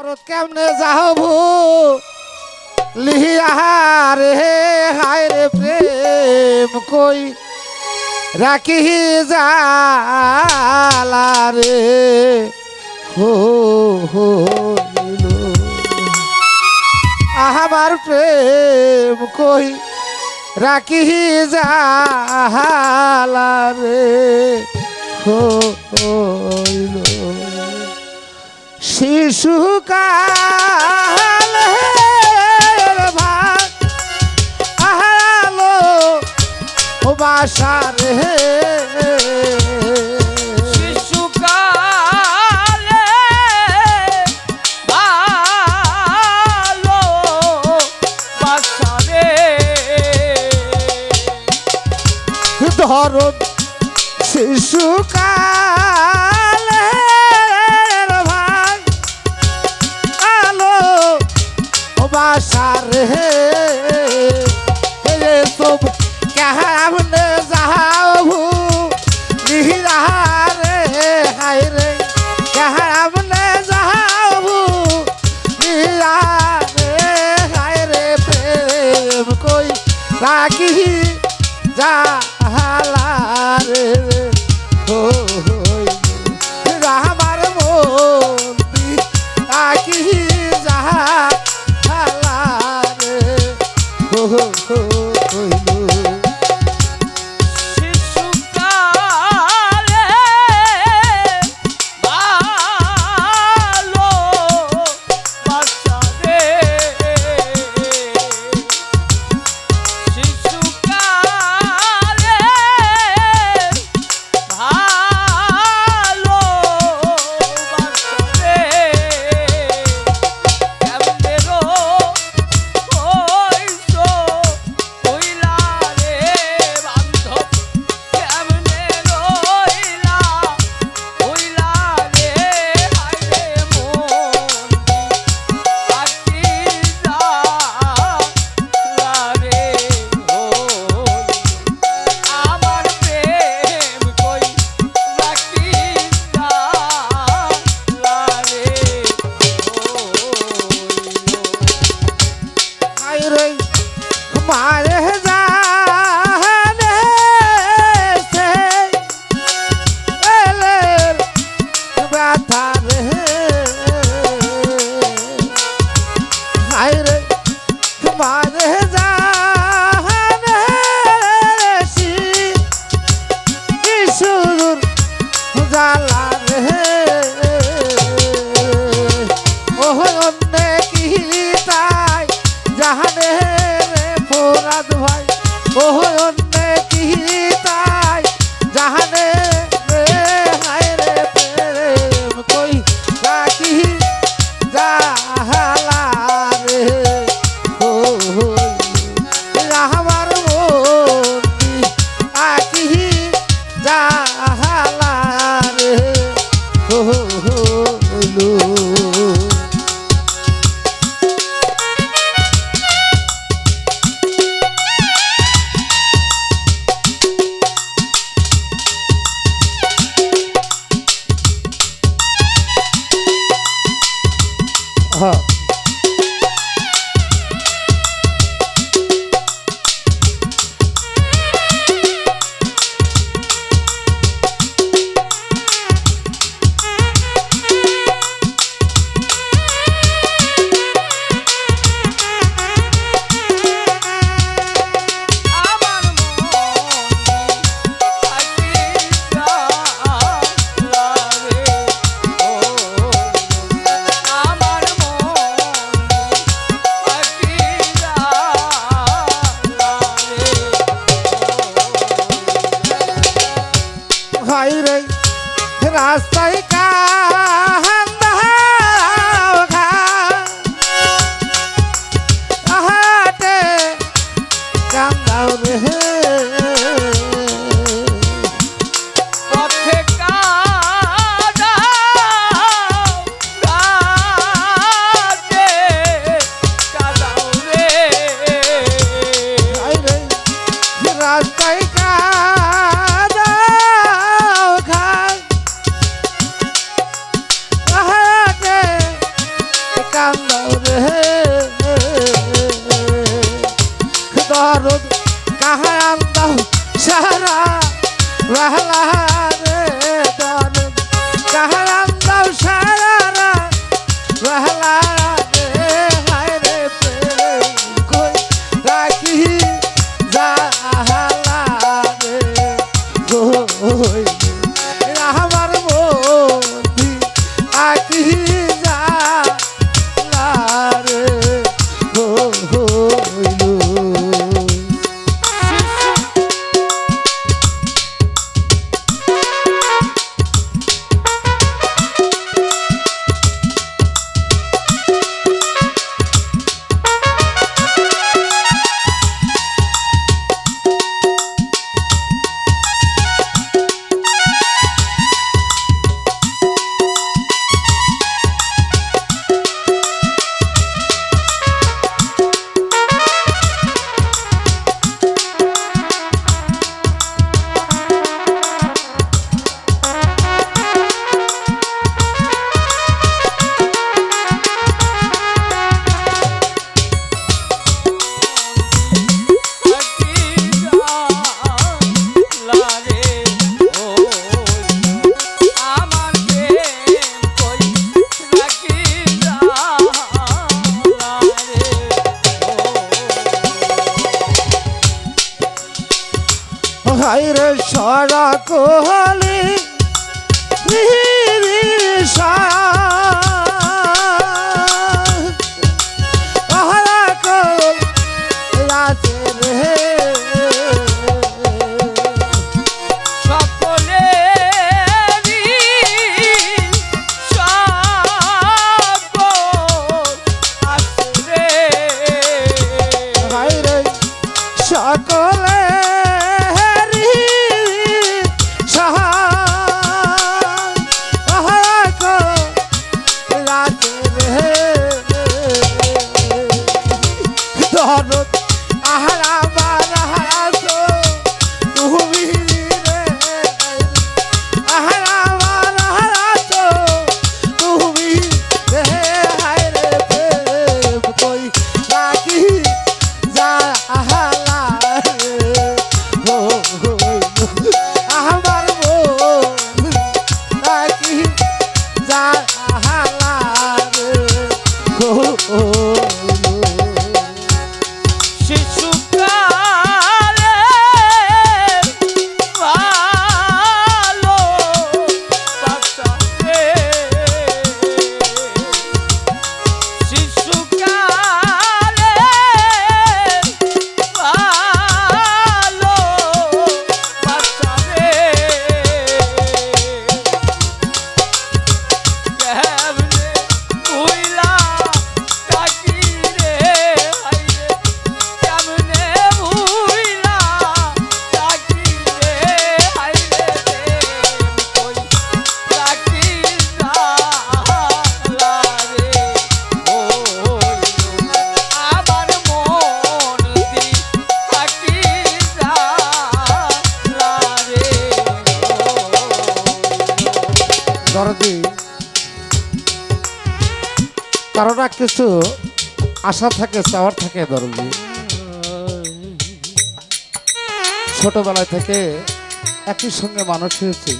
ভারত কেমনে যাবো লিহিয়া রে হায় রে প্রেম কই রাখি জালা রে হো হো আমার প্রেম কই রাখি জালা রে হইল শিশুকাল ভাগ আহালো ও বাসা রে ধরন শিশুকালের ভাগ আলো বাসার হে সব কেমনে যাবো লিহিরা রে হায় রে কেমনে যাবো লিহিরা রে হায় রে প্রেম কই রাখি যা হালারে ও আমার মন্দি আকি যা হালারে ও রাস্তায় কাহাটে কান্দাও রে রাস্তায় রহলা রে দরদ কাহারাম দাও সারা রহলা রে হায় রে প্রেম কই রাখি জাহালা রে কই আমার মতি আকি জালা রে হইলো হায়রে সারা কোহলি সকলে দরদি কারণ কিছু আশা থাকে চাওয়ার থাকে দরদি ছোটবেলায় থেকে একই সঙ্গে মানুষ হয়েছি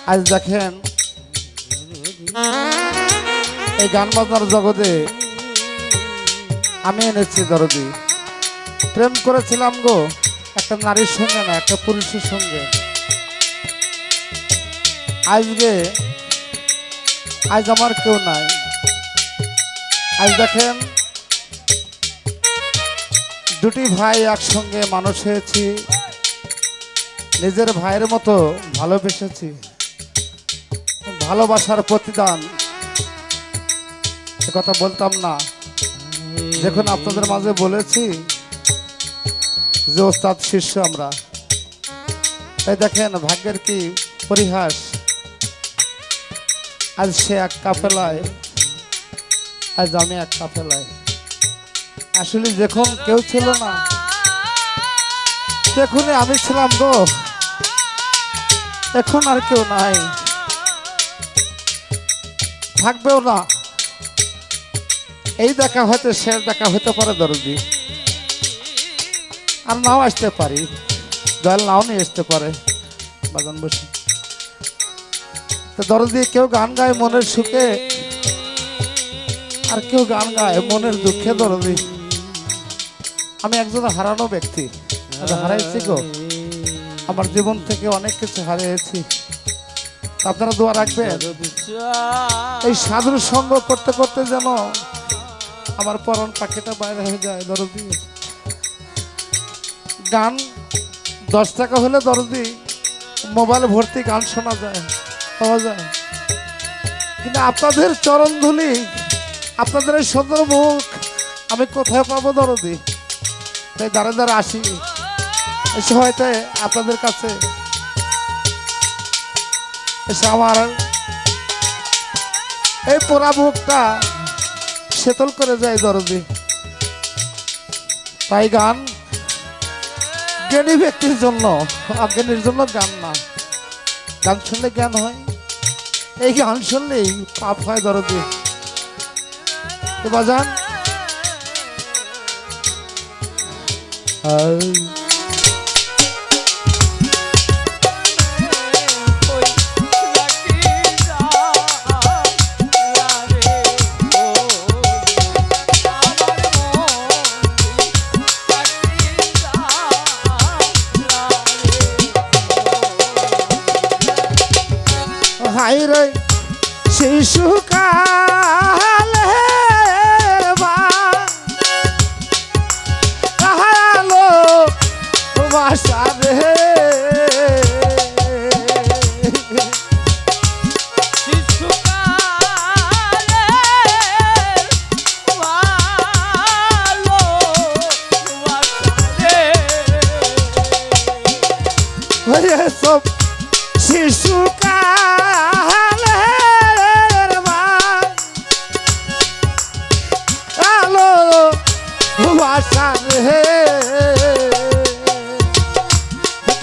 আজ দেখেন এই গান বাজনার জগতে আমি এনেছি দরদি প্রেম করেছিলাম গো একটা নারীর সঙ্গে না একটা পুরুষের সঙ্গে আজ আমার কেউ নাই আজ দেখেন দুটি ভাই একসঙ্গে মানুষ হয়েছি নিজের ভাইয়ের মতো ভালোবেসেছি ভালোবাসার প্রতিদান এ কথা বলতাম না যখন আপনাদের মাঝে বলেছি যে ওস্তাদ শিষ্য আমরা তাই দেখেন ভাগ্যের কি পরিহাস আজ সে এক কাফেলায় আজ আমি এক কাফেলায় আসলে যখন কেউ ছিল না তখনই আমি ছিলাম গো এখন আর কেউ নাই থাকবেও না এই দেখা হয়তো শেষ দেখা হতে পারে দরদি আর নাও আসতে পারি দয়াল নাও নিয়ে আসতে পারে। বাগান বসে তো দরদি কেউ গান গায় মনের সুখে, আর কেউ গান গায় মনের দুঃখে। দরদি আমি একজন হারানো ব্যক্তি, হারাইছি গো, আমার জীবন থেকে অনেক কিছু হারিয়েছি। আপনারা দোয়া রাখবেন এই সাধুর সঙ্গ করতে করতে যেন আমার পরন পাখিটা বাইরে হয়ে যায়। দরদি গান 10 টাকা হলে দরদি মোবাইল ভর্তি গান শোনা যায়, পাওয়া যায়, কিন্তু আপনাদের চরণ ধুলি, আপনাদের এই সুন্দর মুখ আমি কোথায় পাবো দরদি? তাই দাঁড়ে দাঁড়ে আসি এই সময়তে আপনাদের কাছে এসে আমার এই পোড়া মুখটা শীতল করে যায় দরদি। তাই গান জ্ঞানী ব্যক্তির জন্য, অজ্ঞানীর জন্য গান না। গান শুনলে জ্ঞান হয়, এই গান শুনলেই পাপ হয় দরদি। তো বাজান হাই রে শিশুকালে কাহালো বাসা রে, সব শিশুকালের আলো বাসার হে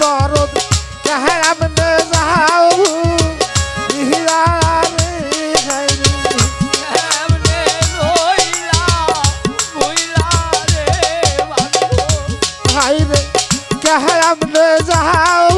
দরদ কেমনে যাও হাই রে কেমনে যাও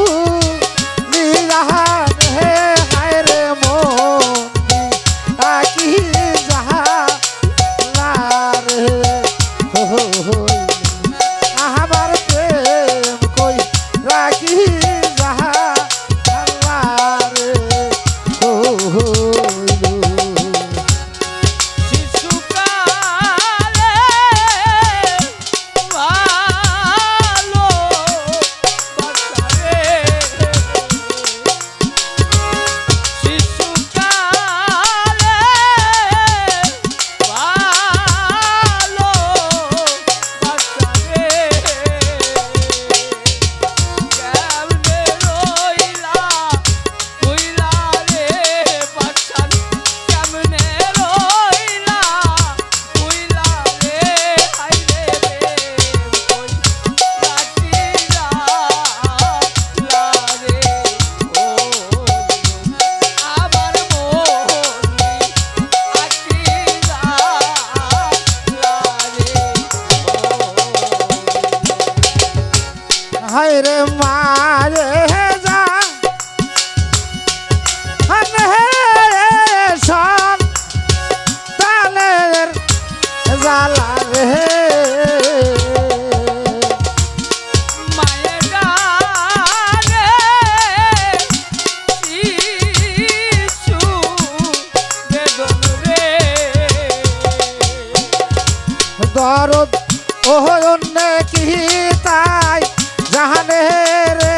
হায় রে মারে যা সব তালের জ্বালা রে দরদ ও অন্য কি তাই জাহানে রে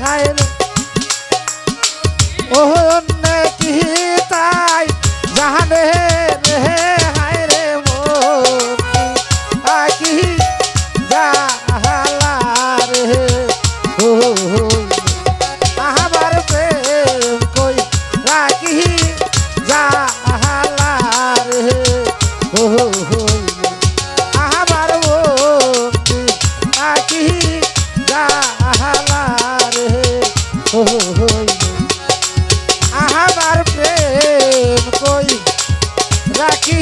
হায় রে ও অন্য কি তাই জাহানে রে হায় রে মোতি আকি জাহালা রে ও আমার প্রেম কই রাখি জাহালা রে ও আমার মোতি আকি আমার প্রেম কই রাখি